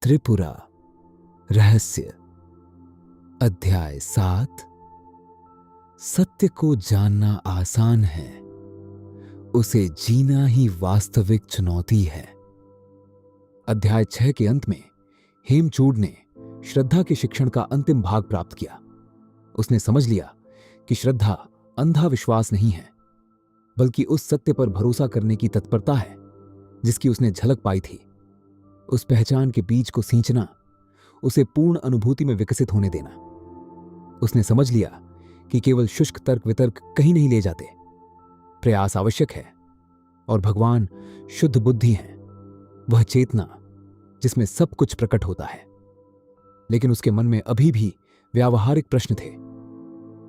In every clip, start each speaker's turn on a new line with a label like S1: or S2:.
S1: त्रिपुरा रहस्य। अध्याय 7। सत्य को जानना आसान है, उसे जीना ही वास्तविक चुनौती है। अध्याय 6 के अंत में हेमचूड ने श्रद्धा के शिक्षण का अंतिम भाग प्राप्त किया। उसने समझ लिया कि श्रद्धा अंधा विश्वास नहीं है, बल्कि उस सत्य पर भरोसा करने की तत्परता है जिसकी उसने झलक पाई थी। उस पहचान के बीज को सींचना, उसे पूर्ण अनुभूति में विकसित होने देना। उसने समझ लिया कि केवल शुष्क तर्क वितर्क कहीं नहीं ले जाते। प्रयास आवश्यक है, और भगवान शुद्ध बुद्धि है, वह चेतना जिसमें सब कुछ प्रकट होता है। लेकिन उसके मन में अभी भी व्यावहारिक प्रश्न थे।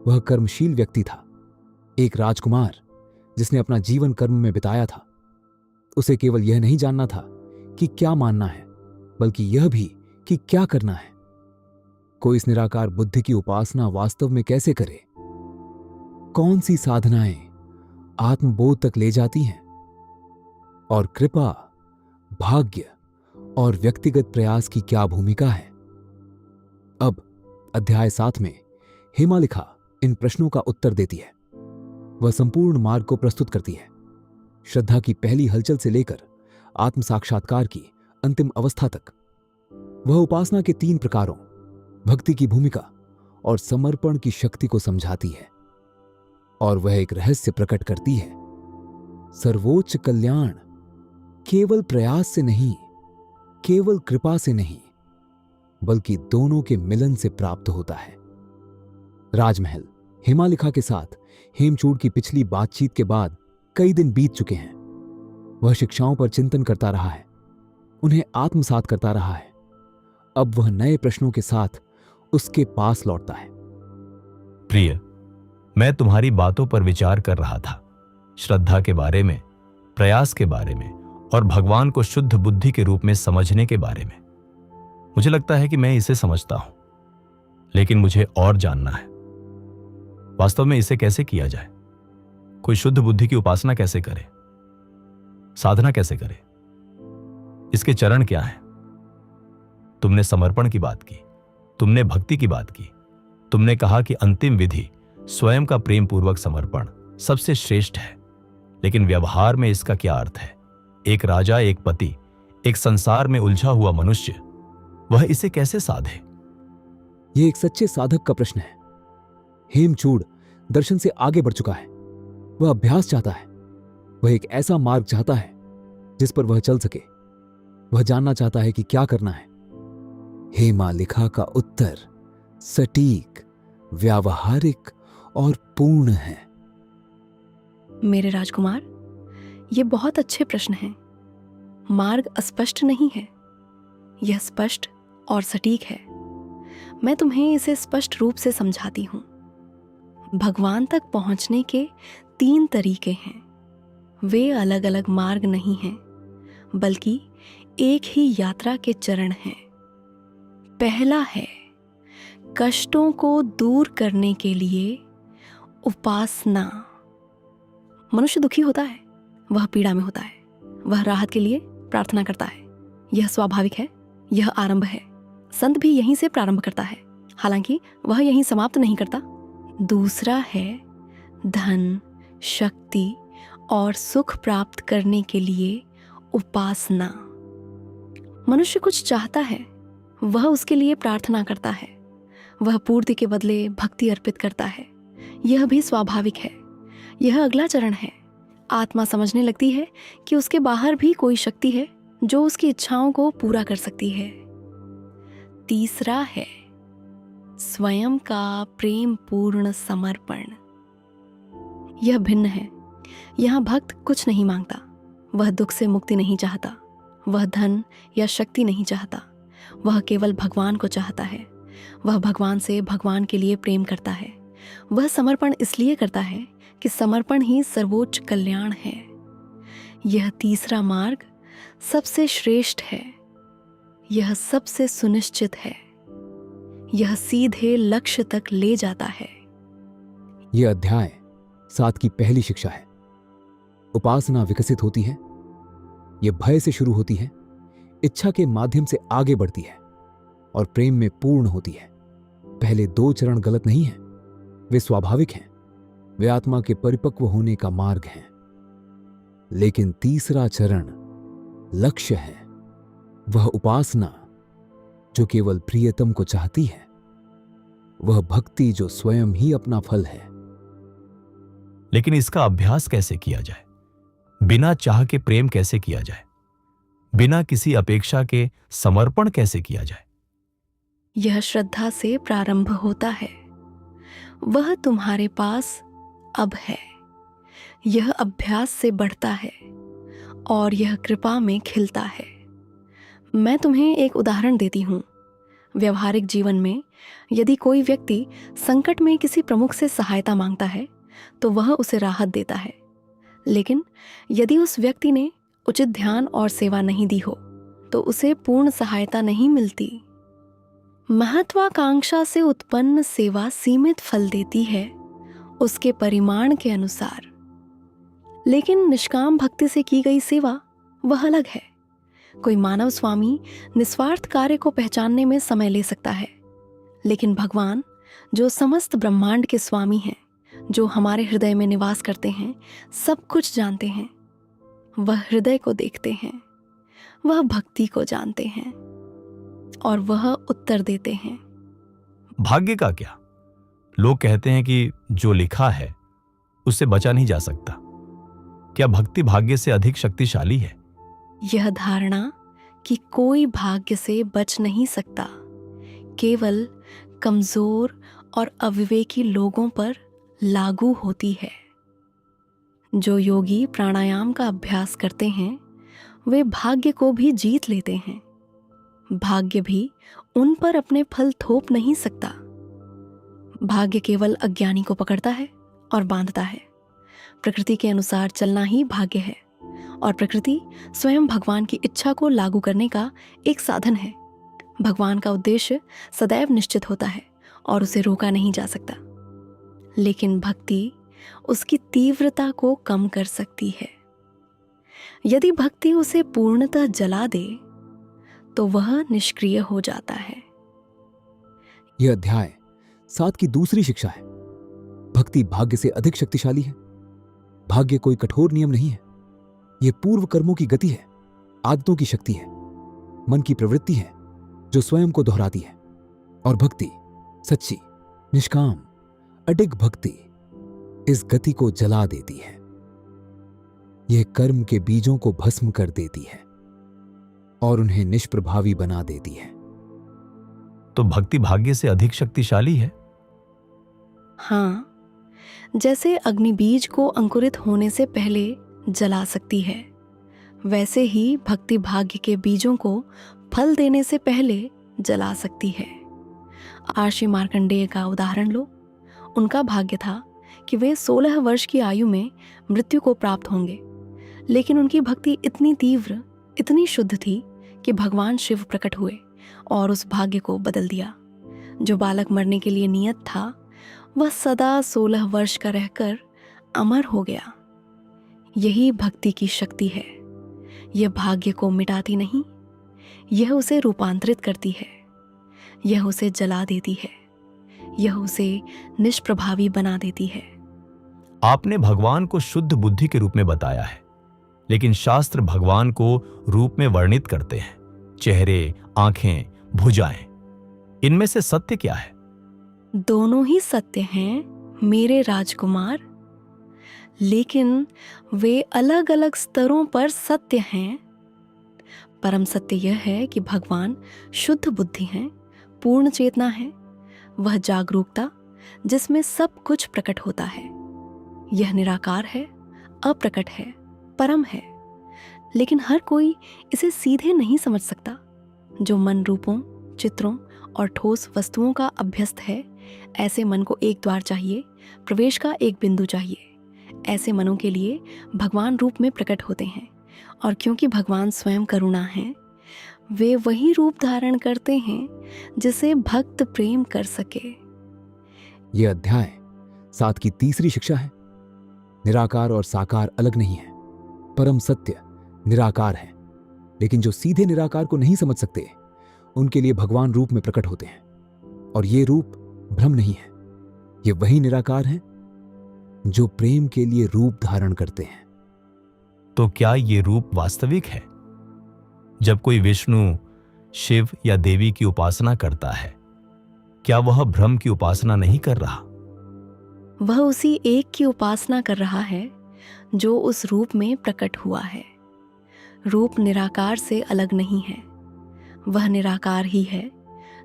S1: वह कर्मशील व्यक्ति था, एक राजकुमार जिसने अपना जीवन कर्म में बिताया था। उसे केवल यह नहीं जानना था कि क्या मानना है, बल्कि यह भी कि क्या करना है। कोई इस निराकार बुद्धि की उपासना वास्तव में कैसे करे? कौन सी साधनाएं आत्मबोध तक ले जाती हैं? और कृपा, भाग्य और व्यक्तिगत प्रयास की क्या भूमिका है? अब अध्याय 7 में हेमालिखा इन प्रश्नों का उत्तर देती है। वह संपूर्ण मार्ग को प्रस्तुत करती है, श्रद्धा की पहली हलचल से लेकर आत्म साक्षात्कार की अंतिम अवस्था तक। वह उपासना के 3 प्रकारों, भक्ति की भूमिका और समर्पण की शक्ति को समझाती है। और वह एक रहस्य प्रकट करती है। सर्वोच्च कल्याण केवल प्रयास से नहीं, केवल कृपा से नहीं, बल्कि दोनों के मिलन से प्राप्त होता है। राजमहल। हेमालिखा के साथ हेमचूड की पिछली बातचीत के बाद कई दिन बीत चुके हैं। वह शिक्षाओं पर चिंतन करता रहा है, उन्हें आत्मसात करता रहा है। अब वह नए प्रश्नों के साथ उसके पास लौटता है।
S2: प्रिय, मैं तुम्हारी बातों पर विचार कर रहा था, श्रद्धा के बारे में, प्रयास के बारे में और भगवान को शुद्ध बुद्धि के रूप में समझने के बारे में। मुझे लगता है कि मैं इसे समझता हूं, लेकिन मुझे और जानना है। वास्तव में इसे कैसे किया जाए? कोई शुद्ध बुद्धि की उपासना कैसे करे? साधना कैसे करे? इसके चरण क्या हैं? तुमने समर्पण की बात की, तुमने भक्ति की बात की, तुमने कहा कि अंतिम विधि स्वयं का प्रेम पूर्वक समर्पण सबसे श्रेष्ठ है। लेकिन व्यवहार में इसका क्या अर्थ है? एक राजा, एक पति, एक संसार में उलझा हुआ मनुष्य, वह इसे कैसे साधे?
S1: यह एक सच्चे साधक का प्रश्न है। हेमचूड दर्शन से आगे बढ़ चुका है। वह अभ्यास चाहता है। वह एक ऐसा मार्ग चाहता है जिस पर वह चल सके। वह जानना चाहता है कि क्या करना है। हेमालिखा का उत्तर सटीक, व्यावहारिक और पूर्ण है।
S3: मेरे राजकुमार, ये बहुत अच्छे प्रश्न हैं। मार्ग अस्पष्ट नहीं है, यह स्पष्ट और सटीक है। मैं तुम्हें इसे स्पष्ट रूप से समझाती हूं। भगवान तक पहुंचने के 3 तरीके हैं। वे अलग अलग मार्ग नहीं हैं, बल्कि एक ही यात्रा के चरण हैं। पहला है कष्टों को दूर करने के लिए उपासना। मनुष्य दुखी होता है, वह पीड़ा में होता है, वह राहत के लिए प्रार्थना करता है। यह स्वाभाविक है, यह आरंभ है। संत भी यहीं से प्रारंभ करता है, हालांकि वह यहीं समाप्त नहीं करता। दूसरा है धन, शक्ति और सुख प्राप्त करने के लिए उपासना। मनुष्य कुछ चाहता है, वह उसके लिए प्रार्थना करता है, वह पूर्ति के बदले भक्ति अर्पित करता है। यह भी स्वाभाविक है। यह अगला चरण है। आत्मा समझने लगती है कि उसके बाहर भी कोई शक्ति है जो उसकी इच्छाओं को पूरा कर सकती है। तीसरा है स्वयं का प्रेम पूर्ण समर्पण। यह भिन्न है। यहाँ भक्त कुछ नहीं मांगता। वह दुख से मुक्ति नहीं चाहता, वह धन या शक्ति नहीं चाहता। वह केवल भगवान को चाहता है। वह भगवान से भगवान के लिए प्रेम करता है। वह समर्पण इसलिए करता है कि समर्पण ही सर्वोच्च कल्याण है। यह तीसरा मार्ग सबसे श्रेष्ठ है। यह सबसे सुनिश्चित है। यह सीधे लक्ष्य तक ले जाता है।
S1: यह अध्याय 7 की पहली शिक्षा है। उपासना विकसित होती है, यह भय से शुरू होती है, इच्छा के माध्यम से आगे बढ़ती है और प्रेम में पूर्ण होती है। पहले 2 चरण गलत नहीं हैं, वे स्वाभाविक हैं, वे आत्मा के परिपक्व होने का मार्ग हैं। लेकिन तीसरा चरण लक्ष्य है, वह उपासना जो केवल प्रियतम को चाहती है, वह भक्ति जो स्वयं ही अपना फल है।
S2: लेकिन इसका अभ्यास कैसे किया जाए? बिना चाह के प्रेम कैसे किया जाए? बिना किसी अपेक्षा के समर्पण कैसे किया जाए?
S3: यह श्रद्धा से प्रारंभ होता है, वह तुम्हारे पास अब है। यह अभ्यास से बढ़ता है और यह कृपा में खिलता है। मैं तुम्हें एक उदाहरण देती हूँ। व्यवहारिक जीवन में यदि कोई व्यक्ति संकट में किसी प्रमुख से सहायता मांगता है तो वह उसे राहत देता है, लेकिन यदि उस व्यक्ति ने उचित ध्यान और सेवा नहीं दी हो तो उसे पूर्ण सहायता नहीं मिलती। महत्वाकांक्षा से उत्पन्न सेवा सीमित फल देती है उसके परिमाण के अनुसार, लेकिन निष्काम भक्ति से की गई सेवा वह अलग है। कोई मानव स्वामी निस्वार्थ कार्य को पहचानने में समय ले सकता है, लेकिन भगवान जो समस्त ब्रह्मांड के स्वामी हैं, जो हमारे हृदय में निवास करते हैं, सब कुछ जानते हैं। वह हृदय को देखते हैं, वह भक्ति को जानते हैं और वह उत्तर देते हैं।
S2: भाग्य का क्या? लोग कहते हैं कि जो लिखा है उससे बचा नहीं जा सकता। क्या भक्ति भाग्य से अधिक शक्तिशाली है?
S3: यह धारणा कि कोई भाग्य से बच नहीं सकता केवल कमजोर और अविवेकी लोगों पर लागू होती है। जो योगी प्राणायाम का अभ्यास करते हैं वे भाग्य को भी जीत लेते हैं। भाग्य भी उन पर अपने फल थोप नहीं सकता। भाग्य केवल अज्ञानी को पकड़ता है और बांधता है। प्रकृति के अनुसार चलना ही भाग्य है और प्रकृति स्वयं भगवान की इच्छा को लागू करने का एक साधन है। भगवान का उद्देश्य सदैव निश्चित होता है और उसे रोका नहीं जा सकता, लेकिन भक्ति उसकी तीव्रता को कम कर सकती है। यदि भक्ति उसे पूर्णतः जला दे तो वह निष्क्रिय हो जाता है।
S1: यह अध्याय 7 की दूसरी शिक्षा है। भक्ति भाग्य से अधिक शक्तिशाली है। भाग्य कोई कठोर नियम नहीं है, यह पूर्व कर्मों की गति है, आदतों की शक्ति है, मन की प्रवृत्ति है जो स्वयं को दोहराती है। और भक्ति, सच्ची, निष्काम, अडिग भक्ति इस गति को जला देती है। यह कर्म के बीजों को भस्म कर देती है और उन्हें निष्प्रभावी बना देती है।
S2: तो भक्ति भाग्य से अधिक शक्तिशाली है?
S3: हाँ, जैसे अग्निबीज को अंकुरित होने से पहले जला सकती है, वैसे ही भक्ति भाग्य के बीजों को फल देने से पहले जला सकती है। आर्षि मार्कंडेय का उदाहरण लो। उनका भाग्य था कि वे 16 वर्ष की आयु में मृत्यु को प्राप्त होंगे, लेकिन उनकी भक्ति इतनी तीव्र, इतनी शुद्ध थी कि भगवान शिव प्रकट हुए और उस भाग्य को बदल दिया। जो बालक मरने के लिए नियत था वह सदा 16 वर्ष का रहकर अमर हो गया। यही भक्ति की शक्ति है। यह भाग्य को मिटाती नहीं, यह उसे रूपांतरित करती है, यह उसे जला देती है, यह उसे निष्प्रभावी बना देती है।
S2: आपने भगवान को शुद्ध बुद्धि के रूप में बताया है, लेकिन शास्त्र भगवान को रूप में वर्णित करते हैं। चेहरे, आंखें, भुजाएं, इनमें से सत्य क्या है?
S3: दोनों ही सत्य हैं मेरे राजकुमार, लेकिन वे अलग अलग स्तरों पर सत्य हैं। परम सत्य यह है कि भगवान शुद्ध बुद्धि हैं, पूर्ण चेतना है, वह जागरूकता जिसमें सब कुछ प्रकट होता है। यह निराकार है, अप्रकट है, परम है, लेकिन हर कोई इसे सीधे नहीं समझ सकता। जो मन रूपों, चित्रों और ठोस वस्तुओं का अभ्यस्त है, ऐसे मन को एक द्वार चाहिए, प्रवेश का एक बिंदु चाहिए। ऐसे मनों के लिए भगवान रूप में प्रकट होते हैं, और क्योंकि भगवान स्वयं करुणा है, वे वही रूप धारण करते हैं जिसे भक्त प्रेम कर सके।
S1: यह अध्याय 7 की तीसरी शिक्षा है। निराकार और साकार अलग नहीं है। परम सत्य निराकार है, लेकिन जो सीधे निराकार को नहीं समझ सकते, उनके लिए भगवान रूप में प्रकट होते हैं, और ये रूप भ्रम नहीं है। ये वही निराकार हैं जो प्रेम के लिए रूप धारण करते हैं।
S2: तो क्या ये रूप वास्तविक है? जब कोई विष्णु, शिव या देवी की उपासना करता है, क्या वह भ्रम की उपासना नहीं कर रहा?
S3: वह उसी एक की उपासना कर रहा है जो उस रूप में प्रकट हुआ है। रूप निराकार से अलग नहीं है। वह निराकार ही है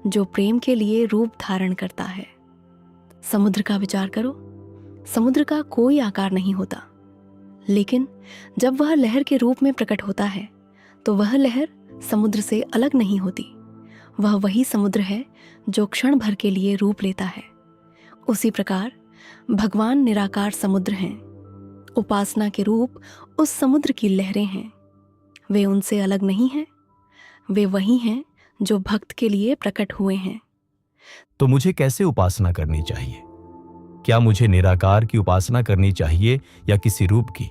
S3: जो प्रेम के लिए रूप धारण करता है। समुद्र का विचार करो। समुद्र का कोई आकार नहीं होता, लेकिन जब वह लहर के रूप में प्रकट होता है तो वह लहर समुद्र से अलग नहीं होती। वह वही समुद्र है जो क्षण भर के लिए रूप लेता है। उसी प्रकार भगवान निराकार समुद्र हैं। उपासना के रूप उस समुद्र की लहरें हैं। वे उनसे अलग नहीं हैं। वे वही हैं जो भक्त के लिए प्रकट हुए हैं।
S2: तो मुझे कैसे उपासना करनी चाहिए? क्या मुझे निराकार की उपासना करनी चाहिए या किसी रूप की?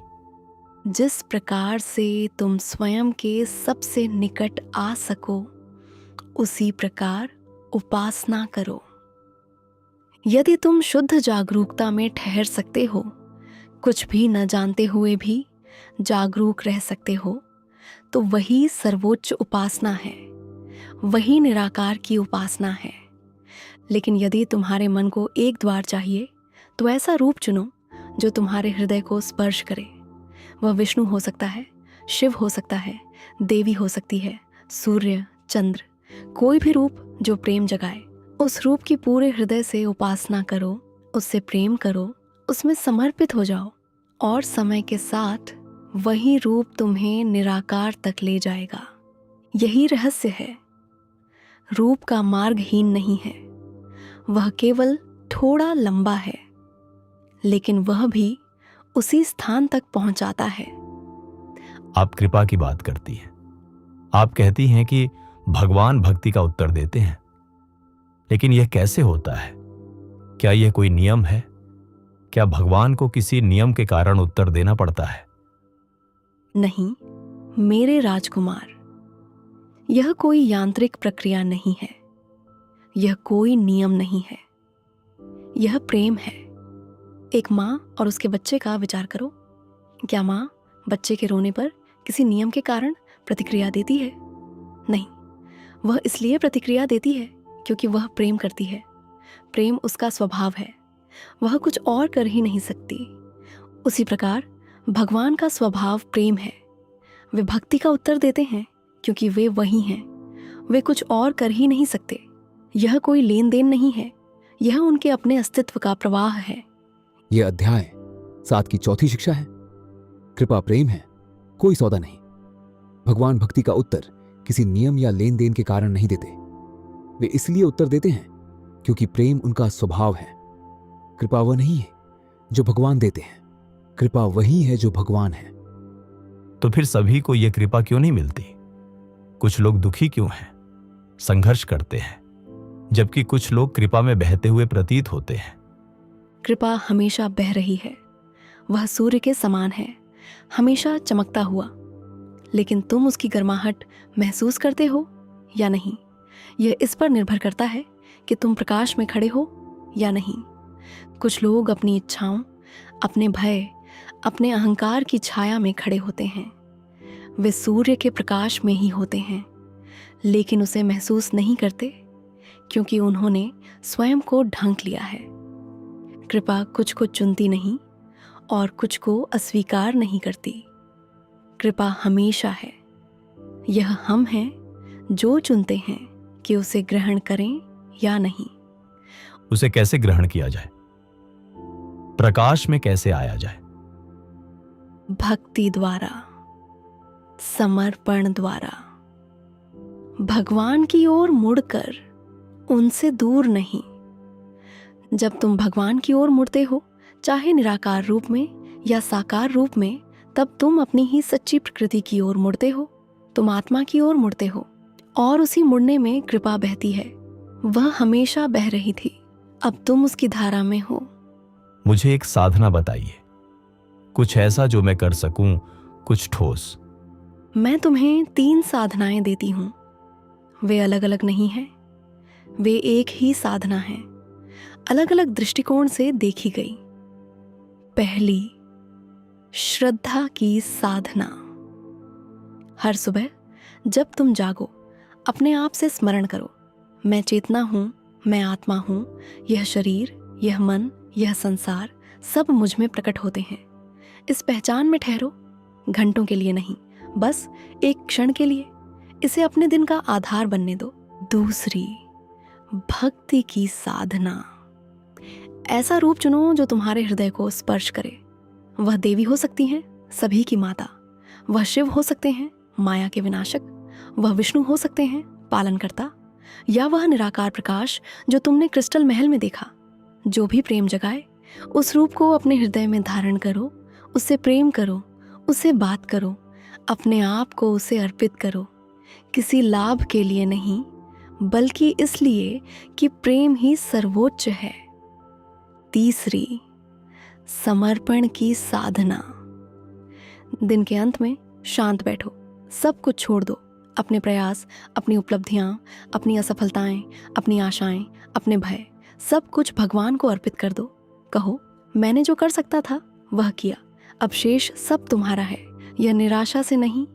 S3: जिस प्रकार से तुम स्वयं के सबसे निकट आ सको, उसी प्रकार उपासना करो। यदि तुम शुद्ध जागरूकता में ठहर सकते हो, कुछ भी न जानते हुए भी जागरूक रह सकते हो, तो वही सर्वोच्च उपासना है, वही निराकार की उपासना है। लेकिन यदि तुम्हारे मन को एक द्वार चाहिए, तो ऐसा रूप चुनो जो तुम्हारे हृदय को स्पर्श करे। वह विष्णु हो सकता है, शिव हो सकता है, देवी हो सकती है, सूर्य, चंद्र, कोई भी रूप जो प्रेम जगाए। उस रूप की पूरे हृदय से उपासना करो, उससे प्रेम करो, उसमें समर्पित हो जाओ, और समय के साथ वही रूप तुम्हें निराकार तक ले जाएगा। यही रहस्य है। रूप का मार्गहीन नहीं है, वह केवल थोड़ा लंबा है, लेकिन वह भी उसी स्थान तक पहुंचाता है।
S2: आप कृपा की बात करती हैं। आप कहती हैं कि भगवान भक्ति का उत्तर देते हैं, लेकिन यह कैसे होता है? क्या यह कोई नियम है? क्या भगवान को किसी नियम के कारण उत्तर देना पड़ता है?
S3: नहीं मेरे राजकुमार, यह कोई यांत्रिक प्रक्रिया नहीं है। यह कोई नियम नहीं है। यह प्रेम है। एक माँ और उसके बच्चे का विचार करो। क्या माँ बच्चे के रोने पर किसी नियम के कारण प्रतिक्रिया देती है? नहीं, वह इसलिए प्रतिक्रिया देती है क्योंकि वह प्रेम करती है। प्रेम उसका स्वभाव है, वह कुछ और कर ही नहीं सकती। उसी प्रकार भगवान का स्वभाव प्रेम है। वे भक्ति का उत्तर देते हैं क्योंकि वे वही हैं। वे कुछ और कर ही नहीं सकते। यह कोई लेन देन नहीं है, यह उनके अपने अस्तित्व का प्रवाह है।
S1: यह अध्याय 7 की चौथी शिक्षा है। कृपा प्रेम है, कोई सौदा नहीं। भगवान भक्ति का उत्तर किसी नियम या लेन देन के कारण नहीं देते। वे इसलिए उत्तर देते हैं क्योंकि प्रेम उनका स्वभाव है। कृपा वह नहीं है जो भगवान देते हैं, कृपा वही है जो भगवान है।
S2: तो फिर सभी को यह कृपा क्यों नहीं मिलती? कुछ लोग दुखी क्यों हैं, संघर्ष करते हैं, जबकि कुछ लोग कृपा में बहते हुए प्रतीत होते हैं?
S3: कृपा हमेशा बह रही है। वह सूर्य के समान है, हमेशा चमकता हुआ। लेकिन तुम उसकी गर्माहट महसूस करते हो या नहीं, यह इस पर निर्भर करता है कि तुम प्रकाश में खड़े हो या नहीं। कुछ लोग अपनी इच्छाओं, अपने भय, अपने अहंकार की छाया में खड़े होते हैं। वे सूर्य के प्रकाश में ही होते हैं, लेकिन उसे महसूस नहीं करते क्योंकि उन्होंने स्वयं को ढंक लिया है। कृपा कुछ को चुनती नहीं और कुछ को अस्वीकार नहीं करती। कृपा हमेशा है। यह हम हैं जो चुनते हैं कि उसे ग्रहण करें या नहीं।
S2: उसे कैसे ग्रहण किया जाए? प्रकाश में कैसे आया जाए?
S3: भक्ति द्वारा, समर्पण द्वारा, भगवान की ओर मुड़कर, उनसे दूर नहीं। जब तुम भगवान की ओर मुड़ते हो, चाहे निराकार रूप में या साकार रूप में, तब तुम अपनी ही सच्ची प्रकृति की ओर मुड़ते हो। तुम आत्मा की ओर मुड़ते हो और उसी मुड़ने में कृपा बहती है। वह हमेशा बह रही थी, अब तुम उसकी धारा में हो।
S2: मुझे एक साधना बताइए, कुछ ऐसा जो मैं कर सकूं, कुछ ठोस।
S3: मैं तुम्हें 3 साधनाएं देती हूं। वे अलग अलग नहीं हैं, वे एक ही साधना है, अलग अलग दृष्टिकोण से देखी गई। पहली, श्रद्धा की साधना। हर सुबह जब तुम जागो, अपने आप से स्मरण करो, मैं चेतना हूं, मैं आत्मा हूं, यह शरीर, यह मन, यह संसार सब मुझ में प्रकट होते हैं। इस पहचान में ठहरो, घंटों के लिए नहीं, बस एक क्षण के लिए। इसे अपने दिन का आधार बनने दो। दूसरी, भक्ति की साधना। ऐसा रूप चुनो जो तुम्हारे हृदय को स्पर्श करे। वह देवी हो सकती हैं, सभी की माता। वह शिव हो सकते हैं, माया के विनाशक। वह विष्णु हो सकते हैं, पालनकर्ता। या वह निराकार प्रकाश जो तुमने क्रिस्टल महल में देखा। जो भी प्रेम जगाए, उस रूप को अपने हृदय में धारण करो, उससे प्रेम करो, उससे बात करो, अपने आप को उसे अर्पित करो। किसी लाभ के लिए नहीं, बल्कि इसलिए कि प्रेम ही सर्वोच्च है। तीसरी, समर्पण की साधना। दिन के अंत में शांत बैठो, सब कुछ छोड़ दो। अपने प्रयास, अपनी उपलब्धियां, अपनी असफलताएं, अपनी आशाएं, अपने भय, सब कुछ भगवान को अर्पित कर दो। कहो, मैंने जो कर सकता था वह किया, अब शेष सब तुम्हारा है। यह निराशा से नहीं,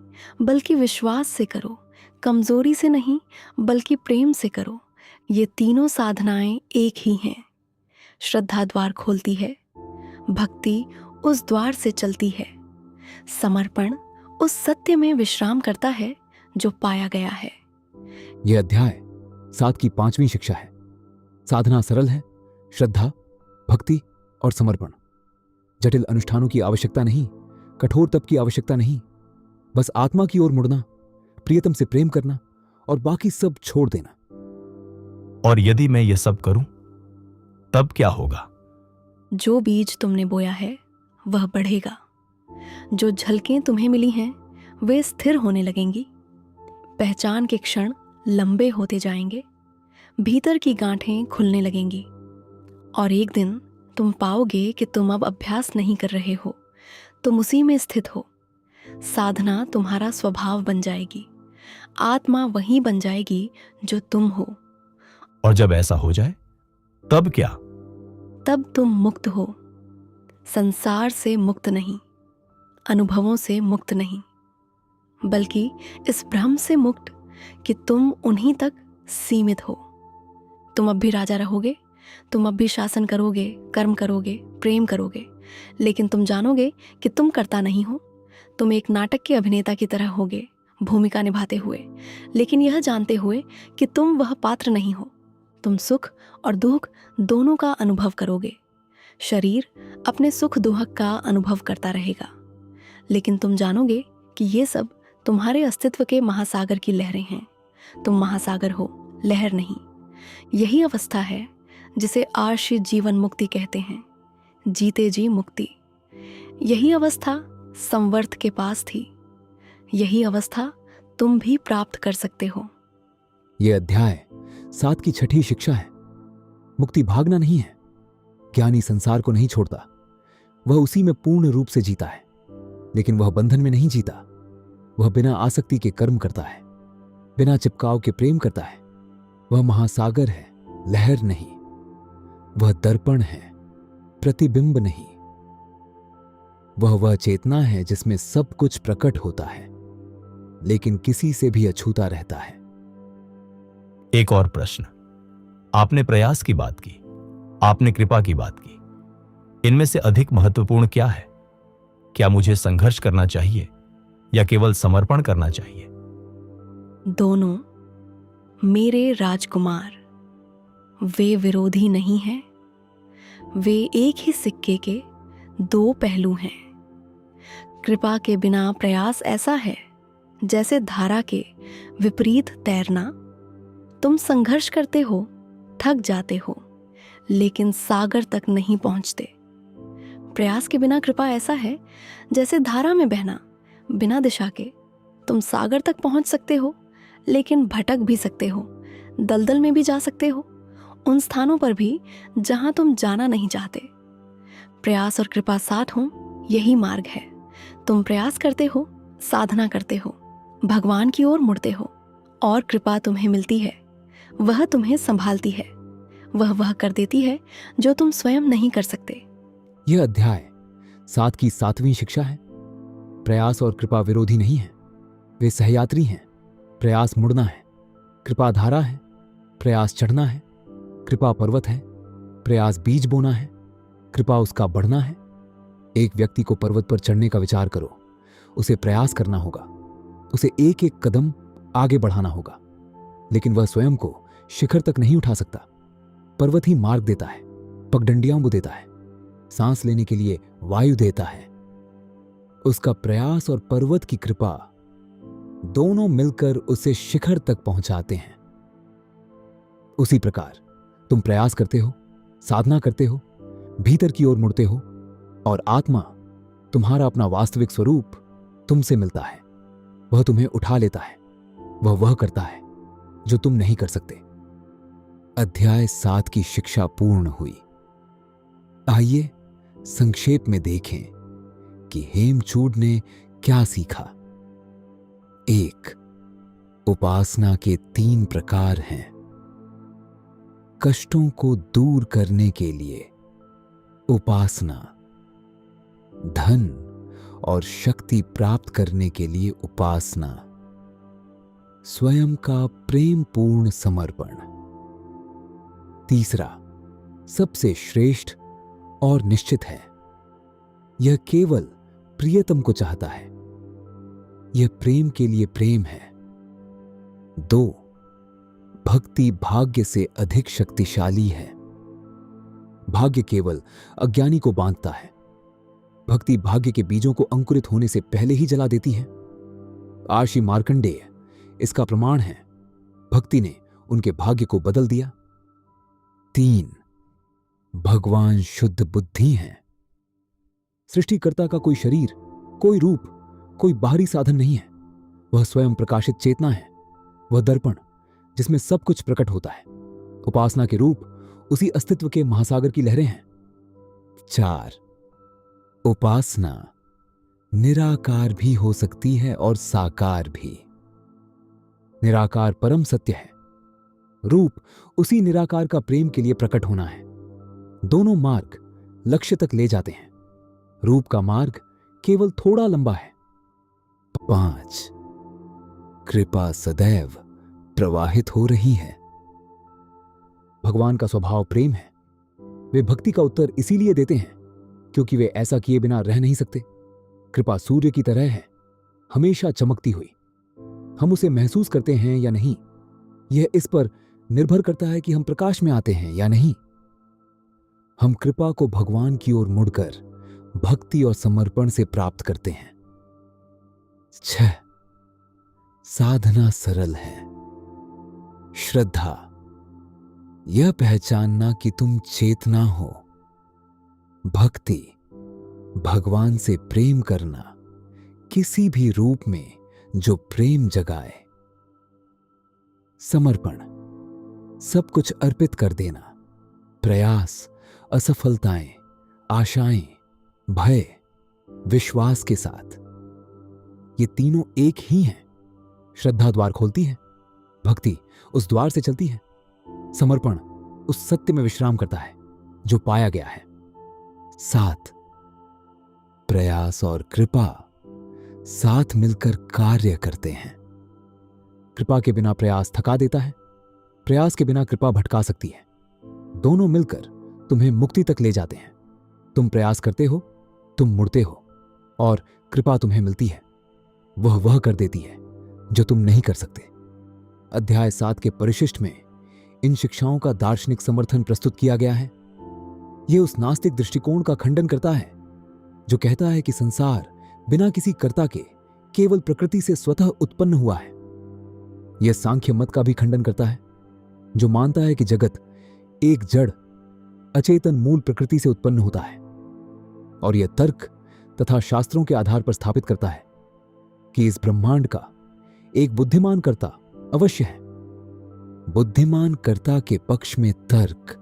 S3: बल्कि विश्वास से करो। कमजोरी से नहीं, बल्कि प्रेम से करो। ये तीनों साधनाएं एक ही हैं। श्रद्धा द्वार खोलती है, भक्ति उस द्वार से चलती है, समर्पण उस सत्य में विश्राम करता है जो पाया गया है।
S1: यह अध्याय 7 की 5वीं शिक्षा है। साधना सरल है, श्रद्धा, भक्ति और समर्पण। जटिल अनुष्ठानों की आवश्यकता नहीं, कठोर तप की आवश्यकता नहीं, बस आत्मा की ओर मुड़ना, प्रियतम से प्रेम करना और बाकी सब छोड़ देना।
S2: और यदि मैं ये सब करूं, तब क्या होगा?
S3: जो बीज तुमने बोया है वह बढ़ेगा। जो झलकें तुम्हें मिली हैं वे स्थिर होने लगेंगी। पहचान के क्षण लंबे होते जाएंगे, भीतर की गांठें खुलने लगेंगी। और एक दिन तुम पाओगे कि तुम अब अभ्यास नहीं कर रहे हो, तुम उसी में स्थित हो। साधना तुम्हारा स्वभाव बन जाएगी, आत्मा वही बन जाएगी जो तुम हो।
S2: और जब ऐसा हो जाए तब क्या?
S3: तब तुम मुक्त हो, संसार से मुक्त नहीं, अनुभवों से मुक्त नहीं, बल्कि इस भ्रम से मुक्त कि तुम उन्हीं तक सीमित हो। तुम अब भी राजा रहोगे, तुम अब भी शासन करोगे, कर्म करोगे, प्रेम करोगे, लेकिन तुम जानोगे कि तुम कर्ता नहीं हो। तुम एक नाटक के अभिनेता की तरह होगे, भूमिका निभाते हुए, लेकिन यह जानते हुए कि तुम वह पात्र नहीं हो। तुम सुख और दुख दोनों का अनुभव करोगे। शरीर अपने सुख दुख का अनुभव करता रहेगा, लेकिन तुम जानोगे कि ये सब तुम्हारे अस्तित्व के महासागर की लहरें हैं। तुम महासागर हो, लहर नहीं। यही अवस्था है जिसे आर्षि जीवन मुक्ति कहते हैं, जीते जी मुक्ति। यही अवस्था संवर्त के पास थी, यही अवस्था तुम भी प्राप्त कर सकते हो।
S1: यह अध्याय 7 की 6ठी शिक्षा है। मुक्ति भागना नहीं है। ज्ञानी संसार को नहीं छोड़ता, वह उसी में पूर्ण रूप से जीता है। लेकिन वह बंधन में नहीं जीता, वह बिना आसक्ति के कर्म करता है, बिना चिपकाव के प्रेम करता है। वह महासागर है, लहर नहीं। वह दर्पण है, प्रतिबिंब नहीं। वह चेतना है जिसमें सब कुछ प्रकट होता है, लेकिन किसी से भी अछूता रहता है।
S2: एक और प्रश्न। आपने प्रयास की बात की, आपने कृपा की बात की। इनमें से अधिक महत्वपूर्ण क्या है? क्या मुझे संघर्ष करना चाहिए या केवल समर्पण करना चाहिए?
S3: दोनों मेरे राजकुमार, वे विरोधी नहीं हैं। वे एक ही सिक्के के दो पहलू हैं। कृपा के बिना प्रयास ऐसा है जैसे धारा के विपरीत तैरना। तुम संघर्ष करते हो, थक जाते हो, लेकिन सागर तक नहीं पहुंचते। प्रयास के बिना कृपा ऐसा है जैसे धारा में बहना, बिना दिशा के। तुम सागर तक पहुंच सकते हो, लेकिन भटक भी सकते हो, दलदल में भी जा सकते हो, उन स्थानों पर भी जहां तुम जाना नहीं चाहते। प्रयास और कृपा साथ हों, यही मार्ग है। तुम प्रयास करते हो, साधना करते हो, भगवान की ओर मुड़ते हो और कृपा तुम्हें मिलती है। वह तुम्हें संभालती है। वह कर देती है जो तुम स्वयं नहीं कर सकते।
S1: यह अध्याय 7 की 7वीं शिक्षा है। प्रयास और कृपा विरोधी नहीं है, वे सहयात्री हैं। प्रयास मुड़ना है, कृपा धारा है। प्रयास चढ़ना है, कृपा पर्वत है। प्रयास बीज बोना है, कृपा उसका बढ़ना है। एक व्यक्ति को पर्वत पर चढ़ने का विचार करो। उसे प्रयास करना होगा, उसे एक एक कदम आगे बढ़ाना होगा, लेकिन वह स्वयं को शिखर तक नहीं उठा सकता। पर्वत ही मार्ग देता है, पगडंडियां देता है, सांस लेने के लिए वायु देता है। उसका प्रयास और पर्वत की कृपा दोनों मिलकर उसे शिखर तक पहुंचाते हैं। उसी प्रकार तुम प्रयास करते हो, साधना करते हो, भीतर की ओर मुड़ते हो और आत्मा, तुम्हारा अपना वास्तविक स्वरूप, तुमसे मिलता है। वह तुम्हें उठा लेता है। वह करता है जो तुम नहीं कर सकते। अध्याय 7 की शिक्षा पूर्ण हुई। आइए संक्षेप में देखें कि हेमचूड ने क्या सीखा। 1. उपासना के 3 प्रकार हैं। कष्टों को दूर करने के लिए उपासना, धन और शक्ति प्राप्त करने के लिए उपासना, स्वयं का प्रेमपूर्ण समर्पण। 3. सबसे श्रेष्ठ और निश्चित है। यह केवल प्रियतम को चाहता है। यह प्रेम के लिए प्रेम है। 2. भक्ति भाग्य से अधिक शक्तिशाली है। भाग्य केवल अज्ञानी को बांधता है। भक्ति भाग्य के बीजों को अंकुरित होने से पहले ही जला देती है। आशी मार्कंडेय इसका प्रमाण है। भक्ति ने उनके भाग्य को बदल दिया। 3. भगवान शुद्ध बुद्धि हैं। सृष्टिकर्ता का कोई शरीर, कोई रूप, कोई बाहरी साधन नहीं है। वह स्वयं प्रकाशित चेतना है। वह दर्पण जिसमें सब कुछ प्रकट होता है। उपासना के रूप उसी अस्तित्व के महासागर की लहरें हैं। 4. उपासना निराकार भी हो सकती है और साकार भी। निराकार परम सत्य है। रूप उसी निराकार का प्रेम के लिए प्रकट होना है। दोनों मार्ग लक्ष्य तक ले जाते हैं। रूप का मार्ग केवल थोड़ा लंबा है। 5. कृपा सदैव प्रवाहित हो रही है। भगवान का स्वभाव प्रेम है। वे भक्ति का उत्तर इसीलिए देते हैं क्योंकि वे ऐसा किए बिना रह नहीं सकते। कृपा सूर्य की तरह है, हमेशा चमकती हुई। हम उसे महसूस करते हैं या नहीं, यह इस पर निर्भर करता है कि हम प्रकाश में आते हैं या नहीं। हम कृपा को भगवान की ओर मुड़कर भक्ति और समर्पण से प्राप्त करते हैं। 6. साधना सरल है। श्रद्धा, यह पहचानना कि तुम चेतना हो। भक्ति, भगवान से प्रेम करना, किसी भी रूप में जो प्रेम जगाए। समर्पण, सब कुछ अर्पित कर देना। प्रयास, असफलताएं, आशाएं, भय, विश्वास के साथ। ये तीनों एक ही हैं। श्रद्धा द्वार खोलती है, भक्ति उस द्वार से चलती है, समर्पण उस सत्य में विश्राम करता है जो पाया गया है। 7. प्रयास और कृपा साथ मिलकर कार्य करते हैं। कृपा के बिना प्रयास थका देता है, प्रयास के बिना कृपा भटका सकती है। दोनों मिलकर तुम्हें मुक्ति तक ले जाते हैं। तुम प्रयास करते हो, तुम मुड़ते हो और कृपा तुम्हें मिलती है। वह कर देती है जो तुम नहीं कर सकते। अध्याय 7 के परिशिष्ट में इन शिक्षाओं का दार्शनिक समर्थन प्रस्तुत किया गया है। यह उस नास्तिक दृष्टिकोण का खंडन करता है जो कहता है कि संसार बिना किसी कर्ता के केवल प्रकृति से स्वतः उत्पन्न हुआ है। यह सांख्य मत का भी खंडन करता है जो मानता है कि जगत एक जड़ अचेतन मूल प्रकृति से उत्पन्न होता है, और यह तर्क तथा शास्त्रों के आधार पर स्थापित करता है कि इस ब्रह्मांड का एक बुद्धिमान कर्ता अवश्य है। बुद्धिमान कर्ता के पक्ष में तर्क,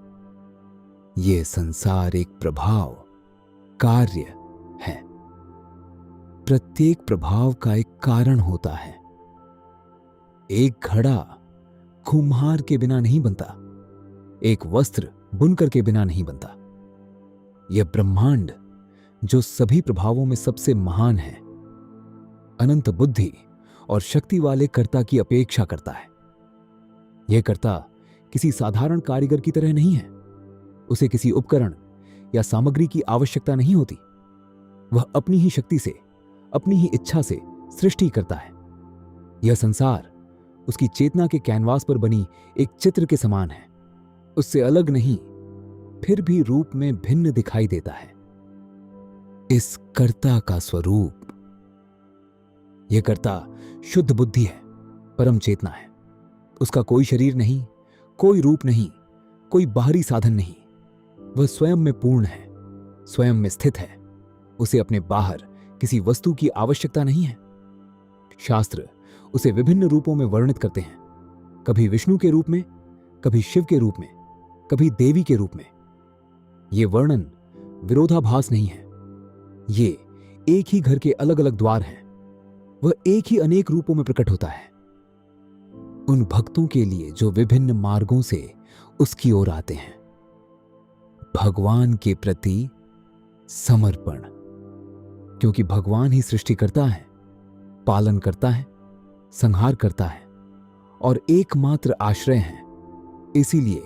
S1: यह संसार एक प्रभाव, कार्य है। प्रत्येक प्रभाव का एक कारण होता है। एक घड़ा कुम्हार के बिना नहीं बनता, एक वस्त्र बुनकर के बिना नहीं बनता। यह ब्रह्मांड जो सभी प्रभावों में सबसे महान है, अनंत बुद्धि और शक्ति वाले कर्ता की अपेक्षा करता है। यह कर्ता किसी साधारण कारीगर की तरह नहीं है। उसे किसी उपकरण या सामग्री की आवश्यकता नहीं होती। वह अपनी ही शक्ति से, अपनी ही इच्छा से सृष्टि करता है। यह संसार उसकी चेतना के कैनवास पर बनी एक चित्र के समान है। उससे अलग नहीं, फिर भी रूप में भिन्न दिखाई देता है। इस कर्ता का स्वरूप, यह कर्ता शुद्ध बुद्धि है, परम चेतना है। उसका कोई शरीर नहीं, कोई रूप नहीं, कोई बाहरी साधन नहीं। वह स्वयं में पूर्ण है, स्वयं में स्थित है। उसे अपने बाहर किसी वस्तु की आवश्यकता नहीं है। शास्त्र उसे विभिन्न रूपों में वर्णित करते हैं, कभी विष्णु के रूप में, कभी शिव के रूप में, कभी देवी के रूप में। यह वर्णन विरोधाभास नहीं है। ये एक ही घर के अलग अलग द्वार हैं। वह एक ही अनेक रूपों में प्रकट होता है उन भक्तों के लिए जो विभिन्न मार्गों से उसकी ओर आते हैं। भगवान के प्रति समर्पण, क्योंकि भगवान ही सृष्टि करता है, पालन करता है, संहार करता है और एकमात्र आश्रय है। इसीलिए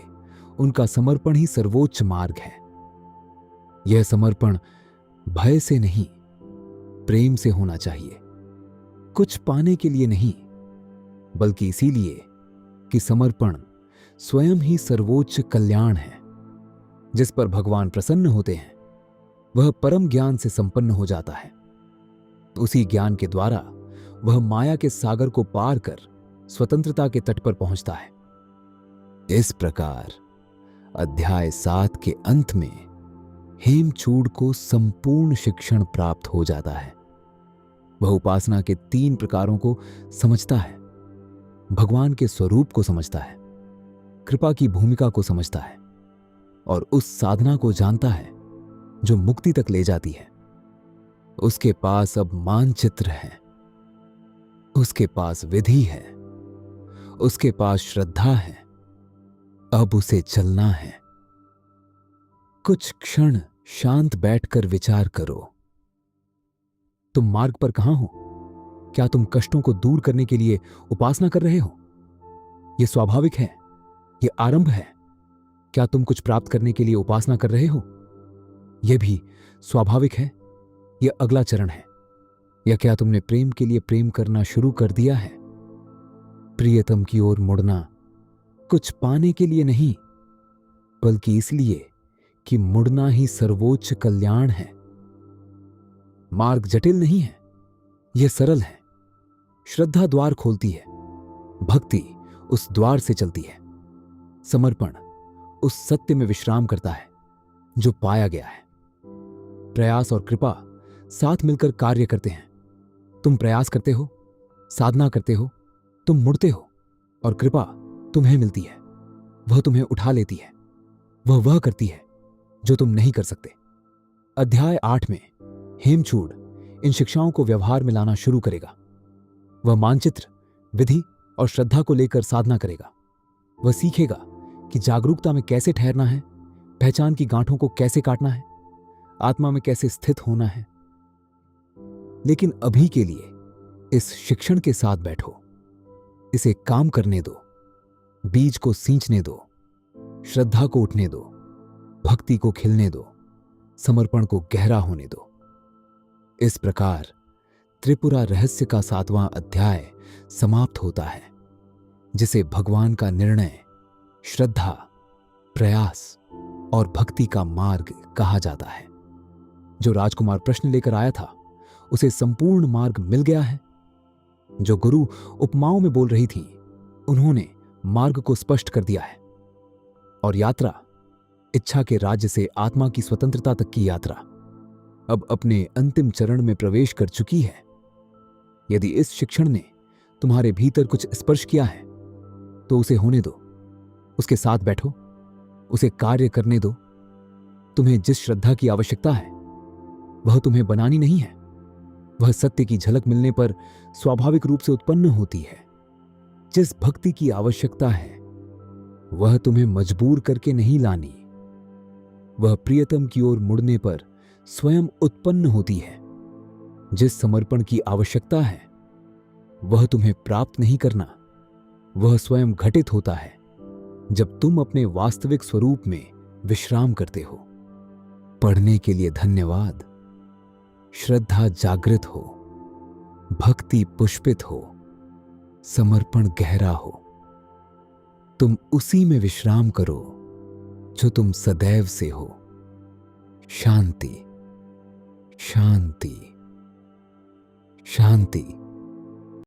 S1: उनका समर्पण ही सर्वोच्च मार्ग है। यह समर्पण भय से नहीं, प्रेम से होना चाहिए। कुछ पाने के लिए नहीं, बल्कि इसीलिए कि समर्पण स्वयं ही सर्वोच्च कल्याण है। जिस पर भगवान प्रसन्न होते हैं वह परम ज्ञान से संपन्न हो जाता है। उसी ज्ञान के द्वारा वह माया के सागर को पार कर स्वतंत्रता के तट पर पहुंचता है। इस प्रकार अध्याय 7 के अंत में हेमचूड़ को संपूर्ण शिक्षण प्राप्त हो जाता है। वह उपासना के 3 प्रकारों को समझता है, भगवान के स्वरूप को समझता है, कृपा की भूमिका को समझता है और उस साधना को जानता है जो मुक्ति तक ले जाती है। उसके पास अब मानचित्र है, उसके पास विधि है, उसके पास श्रद्धा है। अब उसे चलना है। कुछ क्षण शांत बैठकर विचार करो। तुम मार्ग पर कहां हो? क्या तुम कष्टों को दूर करने के लिए उपासना कर रहे हो? यह स्वाभाविक है, यह आरंभ है। क्या तुम कुछ प्राप्त करने के लिए उपासना कर रहे हो? यह भी स्वाभाविक है, यह अगला चरण है। या क्या तुमने प्रेम के लिए प्रेम करना शुरू कर दिया है? प्रियतम की ओर मुड़ना कुछ पाने के लिए नहीं, बल्कि इसलिए कि मुड़ना ही सर्वोच्च कल्याण है। मार्ग जटिल नहीं है, यह सरल है। श्रद्धा द्वार खोलती है, भक्ति उस द्वार से चलती है, समर्पण उस सत्य में विश्राम करता है जो पाया गया है। प्रयास और कृपा साथ मिलकर कार्य करते हैं। तुम प्रयास करते हो, साधना करते हो, तुम मुड़ते हो और कृपा तुम्हें मिलती है। वह तुम्हें उठा लेती है। वह करती है जो तुम नहीं कर सकते। अध्याय 8 में हेमचूड़ इन शिक्षाओं को व्यवहार में लाना शुरू करेगा। वह मानचित्र, विधि और श्रद्धा को लेकर साधना करेगा। वह सीखेगा कि जागरूकता में कैसे ठहरना है, पहचान की गांठों को कैसे काटना है, आत्मा में कैसे स्थित होना है। लेकिन अभी के लिए इस शिक्षण के साथ बैठो, इसे काम करने दो, बीज को सींचने दो, श्रद्धा को उठने दो, भक्ति को खिलने दो, समर्पण को गहरा होने दो। इस प्रकार त्रिपुरा रहस्य का 7वां अध्याय समाप्त होता है, जिसे भगवान का निर्णय, श्रद्धा, प्रयास और भक्ति का मार्ग कहा जाता है। जो राजकुमार प्रश्न लेकर आया था उसे संपूर्ण मार्ग मिल गया है। जो गुरु उपमाओं में बोल रही थी उन्होंने मार्ग को स्पष्ट कर दिया है। और यात्रा, इच्छा के राज्य से आत्मा की स्वतंत्रता तक की यात्रा अब अपने अंतिम चरण में प्रवेश कर चुकी है। यदि इस शिक्षण ने तुम्हारे भीतर कुछ स्पर्श किया है तो उसे होने दो, उसके साथ बैठो, उसे कार्य करने दो। तुम्हें जिस श्रद्धा की आवश्यकता है वह तुम्हें बनानी नहीं है। वह सत्य की झलक मिलने पर स्वाभाविक रूप से उत्पन्न होती है। जिस भक्ति की आवश्यकता है वह तुम्हें मजबूर करके नहीं लानी, वह प्रियतम की ओर मुड़ने पर स्वयं उत्पन्न होती है। जिस समर्पण की आवश्यकता है वह तुम्हें प्राप्त नहीं करना, वह स्वयं घटित होता है जब तुम अपने वास्तविक स्वरूप में विश्राम करते हो। पढ़ने के लिए धन्यवाद। श्रद्धा जागृत हो, भक्ति पुष्पित हो, समर्पण गहरा हो। तुम उसी में विश्राम करो जो तुम सदैव से हो। शांति, शांति, शांति।